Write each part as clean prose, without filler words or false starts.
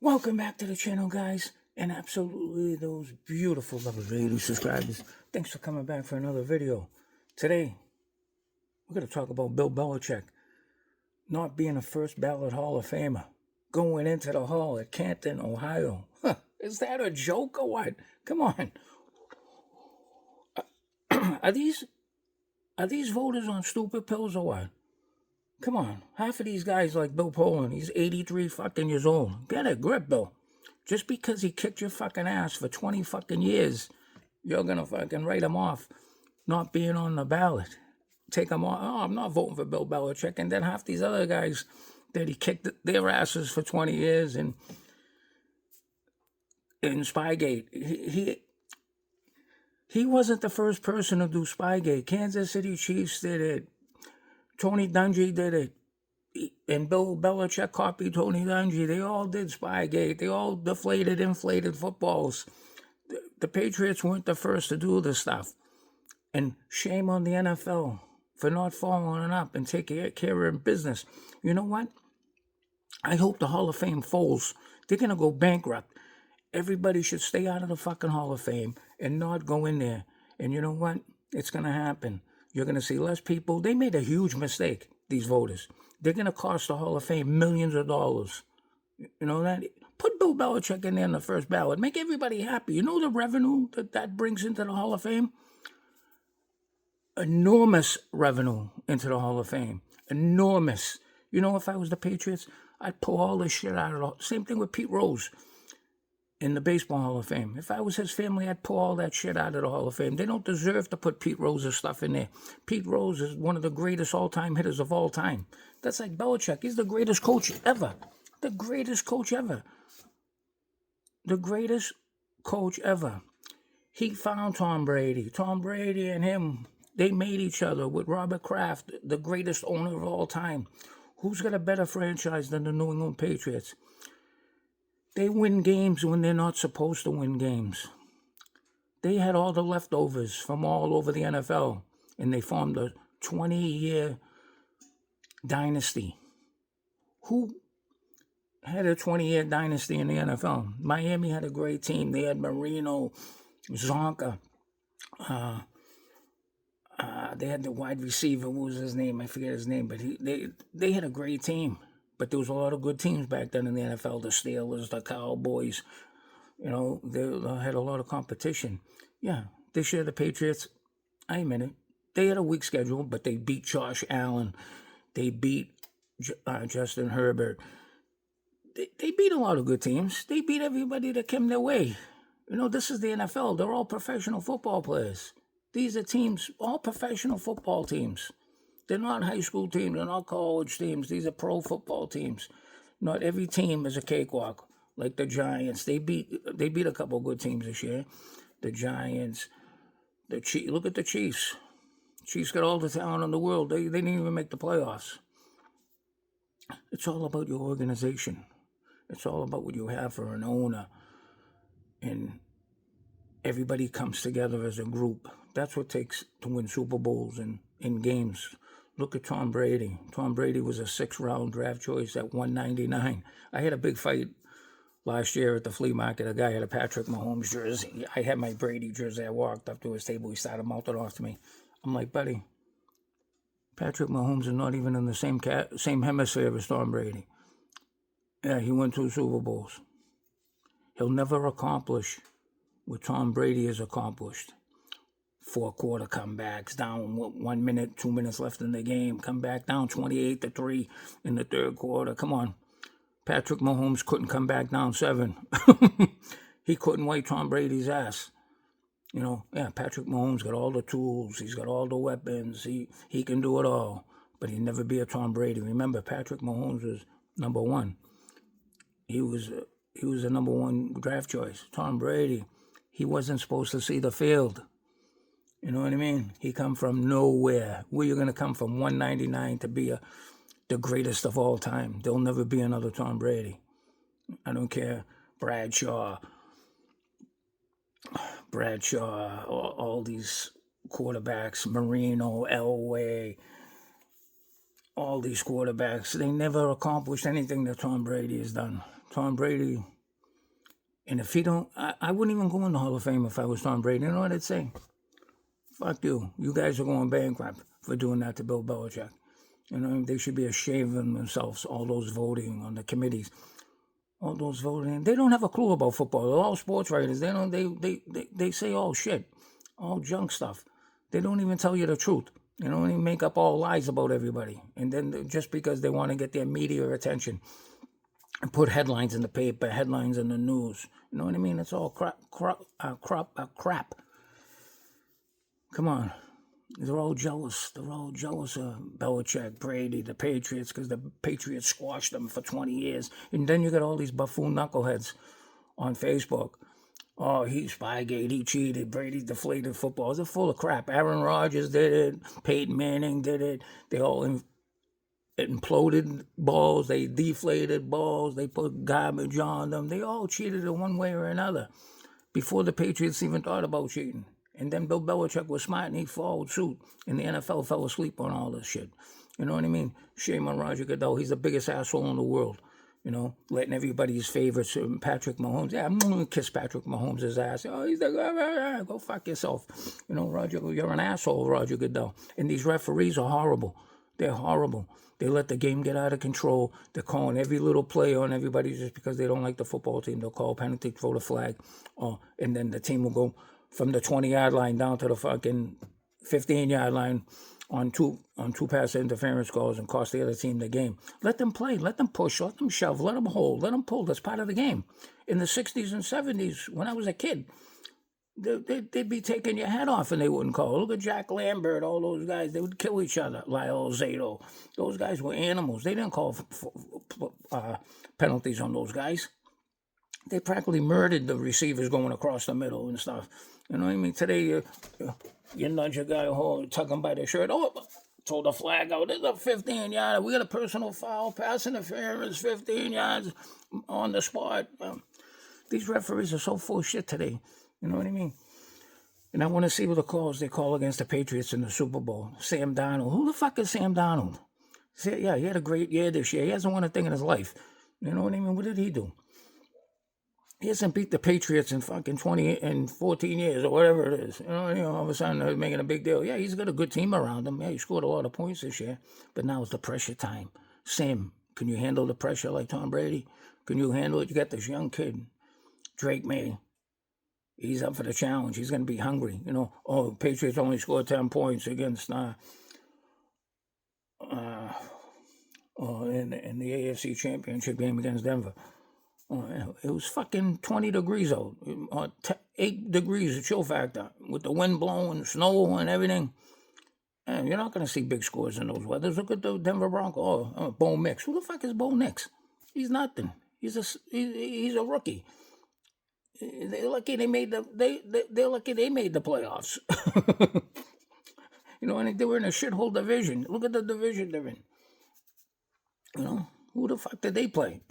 Welcome back to the channel, guys, and absolutely those beautiful lovely 80 subscribers. Thanks for coming back for another video. Today, we're going to talk about Bill Belichick not being a first ballot Hall of Famer, going into the hall at Canton, Ohio. Huh, is that a joke or what? Come on. Are these voters on stupid pills or what? Come on. Half of these guys like Bill Poland, he's 83 fucking years old. Get a grip, Bill. Just because he kicked your fucking ass for 20 fucking years, you're gonna fucking write him off not being on the ballot. Take him off. Oh, I'm not voting for Bill Belichick. And then half these other guys that he kicked their asses for 20 years and in Spygate, he wasn't the first person to do Spygate. Kansas City Chiefs did it. Tony Dungy did it. And Bill Belichick copied Tony Dungy. They all did Spygate. They all inflated footballs. The Patriots weren't the first to do this stuff. And shame on the NFL for not following up and taking care of business. You know what? I hope the Hall of Fame folds. They're going to go bankrupt. Everybody should stay out of the fucking Hall of Fame and not go in there. And you know what? It's going to happen. You're going to see less people. They made a huge mistake, these voters. They're going to cost the Hall of Fame millions of dollars. You know that? Put Bill Belichick in there in the first ballot. Make everybody happy. You know the revenue that brings into the Hall of Fame? Enormous revenue into the Hall of Fame. Enormous. You know, if I was the Patriots, I'd pull all this shit out of it. Same thing with Pete Rose in the Baseball Hall of Fame. If I was his family, I'd pull all that shit out of the Hall of Fame. They don't deserve to put Pete Rose's stuff in there. Pete Rose is one of the greatest all-time hitters of all time. That's like Belichick. He's the greatest coach ever. The greatest coach ever. The greatest coach ever. He found Tom Brady. Tom Brady and him, they made each other with Robert Kraft, the greatest owner of all time. Who's got a better franchise than the New England Patriots? They win games when they're not supposed to win games. They had all the leftovers from all over the NFL, and they formed a 20-year dynasty. Who had a 20-year dynasty in the NFL? Miami had a great team. They had Marino, Zonka. They had the wide receiver. What was his name? I forget his name, but they had a great team. But there was a lot of good teams back then in the NFL. The Steelers, the Cowboys. You know, they had a lot of competition. Yeah, this year the Patriots, I admit it, they had a weak schedule, but they beat Josh Allen. They beat Justin Herbert. They beat a lot of good teams. They beat everybody that came their way. You know, this is the NFL. They're all professional football players. These are teams, all professional football teams. They're not high school teams. They're not college teams. These are pro football teams. Not every team is a cakewalk. Like the Giants, they beat a couple of good teams this year. The Giants, the Chiefs. Look at the Chiefs. Chiefs got all the talent in the world. They didn't even make the playoffs. It's all about your organization. It's all about what you have for an owner. And everybody comes together as a group. That's what it takes to win Super Bowls and in games. Look at Tom Brady. Tom Brady was a 6th-round draft choice at 199. I had a big fight last year at the flea market. A guy had a Patrick Mahomes jersey. I had my Brady jersey. I walked up to his table. He started mouthing off to me. I'm like, buddy, Patrick Mahomes is not even in the same hemisphere as Tom Brady. Yeah, he went 2 Super Bowls. He'll never accomplish what Tom Brady has accomplished. 4-quarter comebacks, down 1 minute, 2 minutes left in the game. Come back down 28-3 in the 3rd quarter. Come on. Patrick Mahomes couldn't come back down 7. He couldn't wipe Tom Brady's ass. You know, yeah, Patrick Mahomes got all the tools. He's got all the weapons. He can do it all. But he'd never be a Tom Brady. Remember, Patrick Mahomes was number 1. He was the number 1 draft choice. Tom Brady, he wasn't supposed to see the field. You know what I mean? He come from nowhere. Where you going to come from 199 to be the greatest of all time? There'll never be another Tom Brady. I don't care. Bradshaw, all these quarterbacks, Marino, Elway, all these quarterbacks, they never accomplished anything that Tom Brady has done. Tom Brady. And if he don't, I wouldn't even go in the Hall of Fame if I was Tom Brady. You know what I'd say? Fuck you. You guys are going bankrupt for doing that to Bill Belichick. You know, they should be ashamed of themselves, all those voting on the committees. All those voting. They don't have a clue about football. They're all sports writers. They don't they say all shit. All junk stuff. They don't even tell you the truth. You know, they make up all lies about everybody. And then just because they want to get their media attention and put headlines in the paper, headlines in the news. You know what I mean? It's all crap. Come on. They're all jealous. They're all jealous of Belichick, Brady, the Patriots, because the Patriots squashed them for 20 years. And then you got all these buffoon knuckleheads on Facebook. Oh, he's Spygate, he cheated, Brady deflated football. They're full of crap. Aaron Rodgers did it, Peyton Manning did it. They all imploded balls, they deflated balls, they put garbage on them. They all cheated in one way or another before the Patriots even thought about cheating. And then Bill Belichick was smart and he followed suit. And the NFL fell asleep on all this shit. You know what I mean? Shame on Roger Goodell. He's the biggest asshole in the world. You know, letting everybody's favorites, Patrick Mahomes. Yeah, I'm going to kiss Patrick Mahomes' ass. Oh, he's like, go fuck yourself. You know, Roger, you're an asshole, Roger Goodell. And these referees are horrible. They're horrible. They let the game get out of control. They're calling every little play on everybody just because they don't like the football team. They'll call a penalty, throw the flag, and then the team will go from the 20-yard line down to the fucking 15-yard line on two pass interference calls and cost the other team the game. Let them play. Let them push. Let them shove. Let them hold. Let them pull. That's part of the game. In the 60s and 70s, when I was a kid, they'd be taking your head off and they wouldn't call. Look at Jack Lambert, all those guys. They would kill each other. Lyle Zato. Those guys were animals. They didn't call penalties on those guys. They practically murdered the receivers going across the middle and stuff. You know what I mean? Today, you nudge a guy, tuck him by the shirt. Oh, throw the flag out. There's a 15-yard. We got a personal foul, pass interference, 15 yards on the spot. These referees are so full of shit today. You know what I mean? And I want to see what the calls they call against the Patriots in the Super Bowl. Sam Darnold. Who the fuck is Sam Darnold? Yeah, he had a great year this year. He hasn't won a thing in his life. You know what I mean? What did he do? He hasn't beat the Patriots in fucking 20 and 14 years or whatever it is. You know, all of a sudden they're making a big deal. Yeah, he's got a good team around him. Yeah, he scored a lot of points this year. But now it's the pressure time. Sam, can you handle the pressure like Tom Brady? Can you handle it? You got this young kid, Drake May. He's up for the challenge. He's going to be hungry. You know, Patriots only scored 10 points against in the AFC Championship game against Denver. It was fucking 20 degrees out, 8 degrees chill factor with the wind blowing, snow and everything. And you're not going to see big scores in those weathers. Look at the Denver Broncos. Bo Nix. Who the fuck is Bo Nix? He's nothing. He's a rookie. They're lucky they made they're lucky they made the playoffs. You know, and they were in a shithole division. Look at the division they're in. You know, who the fuck did they play?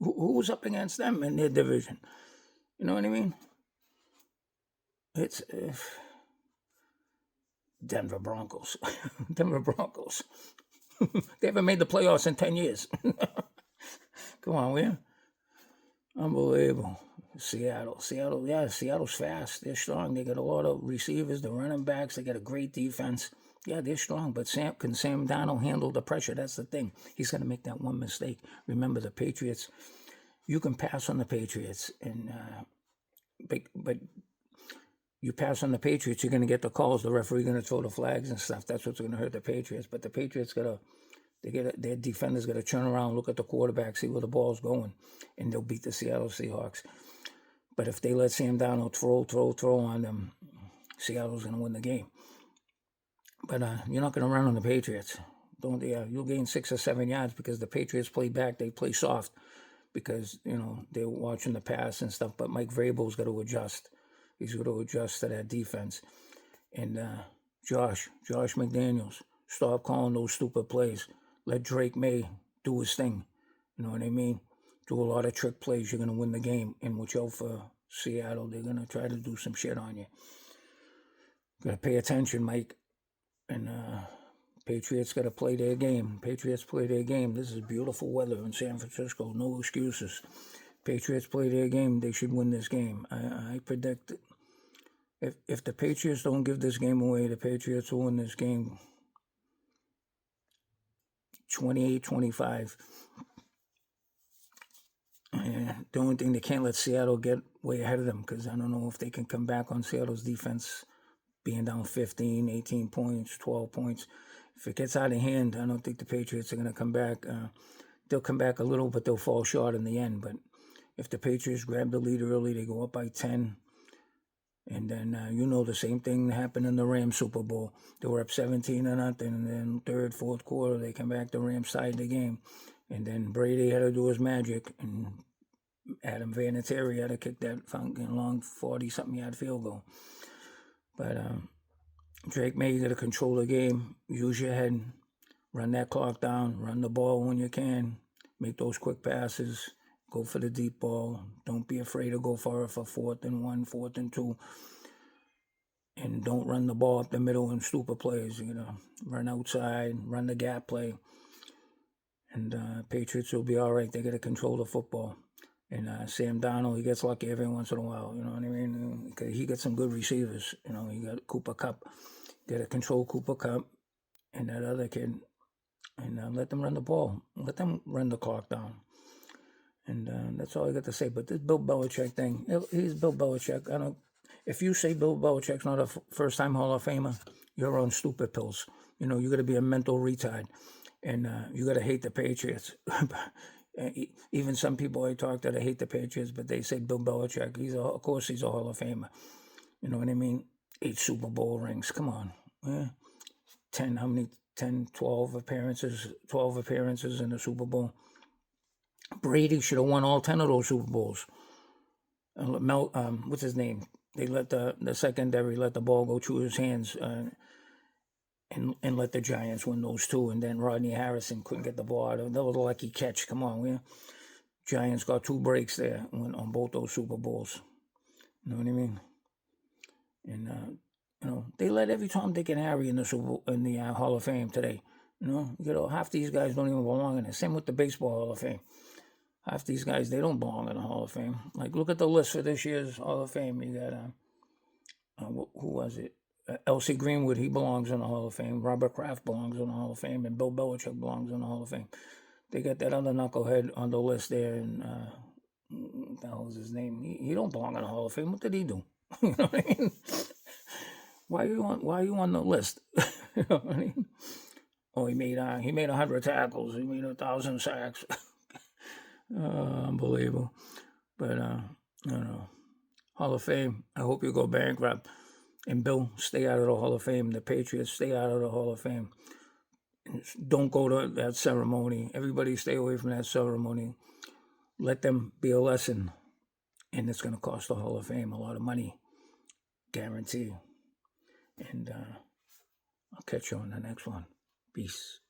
Who was up against them in their division? You know what I mean? It's Denver Broncos. Denver Broncos. They haven't made the playoffs in 10 years. Come on, will you? Unbelievable. Seattle, yeah, Seattle's fast. They're strong. They got a lot of receivers, the running backs. They got a great defense. Yeah, they're strong, but can Sam Darnold handle the pressure? That's the thing. He's going to make that one mistake. Remember, the Patriots, you can pass on the Patriots, and but you pass on the Patriots, you're going to get the calls. The referee going to throw the flags and stuff. That's what's going to hurt the Patriots. But the Patriots their defenders got to turn around, look at the quarterback, see where the ball's going, and they'll beat the Seattle Seahawks. But if they let Sam Darnold throw on them, Seattle's going to win the game. But you're not going to run on the Patriots. You'll gain 6 or 7 yards because the Patriots play back. They play soft because, you know, they're watching the pass and stuff. But Mike Vrabel's got to adjust. He's got to adjust to that defense. And Josh McDaniels, stop calling those stupid plays. Let Drake May do his thing. You know what I mean? Do a lot of trick plays. You're going to win the game. And watch out for Seattle. They're going to try to do some shit on you. Got to pay attention, Mike. And Patriots got to play their game. Patriots play their game. This is beautiful weather in San Francisco. No excuses. Patriots play their game. They should win this game. I predict if the Patriots don't give this game away, the Patriots will win this game 28-25. The only thing, they can't let Seattle get way ahead of them, because I don't know if they can come back on Seattle's defense being down 15, 18 points, 12 points. If it gets out of hand, I don't think the Patriots are going to come back. They'll come back a little, but they'll fall short in the end. But if the Patriots grab the lead early, they go up by 10. And then, the same thing happened in the Rams Super Bowl. They were up 17-0, and then third, fourth quarter, they come back, the Rams tied the game. And then Brady had to do his magic, and Adam Vinatieri had to kick that fucking long 40-something yard field goal. But Drake May, you got to control the game, use your head, run that clock down, run the ball when you can, make those quick passes, go for the deep ball. Don't be afraid to go for it for 4th and 1, 4th and 2. And don't run the ball up the middle in stupid plays, Run outside, run the gap play. And Patriots will be all right. They got to control the football. And Sam Darnold, he gets lucky every once in a while, you know what I mean? He gets some good receivers. He got Cooper Kupp. Got to control Cooper Kupp and that other kid. And let them run the ball. Let them run the clock down. And that's all I got to say. But this Bill Belichick thing, he's Bill Belichick. If you say Bill Belichick's not a first-time Hall of Famer, you're on stupid pills. You got to be a mental retard. And you got to hate the Patriots. Even some people I talk to that hate the Patriots, but they say Bill Belichick, of course he's a Hall of Famer. You know what I mean? 8 Super Bowl rings. Come on. Yeah. 12 appearances in the Super Bowl. Brady should have won all 10 of those Super Bowls. What's his name? They let the secondary let the ball go through his hands and let the Giants win those 2. And then Rodney Harrison couldn't get the ball out of it. That was a lucky catch. Come on, Giants got 2 breaks there on both those Super Bowls. You know what I mean? And they let every Tom, Dick, and Harry in the Hall of Fame today. Half these guys don't even belong in it. Same with the Baseball Hall of Fame. Half these guys, they don't belong in the Hall of Fame. Like, look at the list for this year's Hall of Fame. You got, who was it? L.C. Greenwood, he belongs in the Hall of Fame. Robert Kraft belongs in the Hall of Fame. And Bill Belichick belongs in the Hall of Fame. They got that other knucklehead on the list there. And what the hell is his name? He don't belong in the Hall of Fame. What did he do? You know what I mean? Why are you on the list? You know what I mean? Oh, he made 100 tackles. He made 1,000 sacks. Unbelievable. But Hall of Fame, I hope you go bankrupt. And Bill, stay out of the Hall of Fame. The Patriots, stay out of the Hall of Fame. Don't go to that ceremony. Everybody stay away from that ceremony. Let them be a lesson. And it's going to cost the Hall of Fame a lot of money. Guarantee. And I'll catch you on the next one. Peace.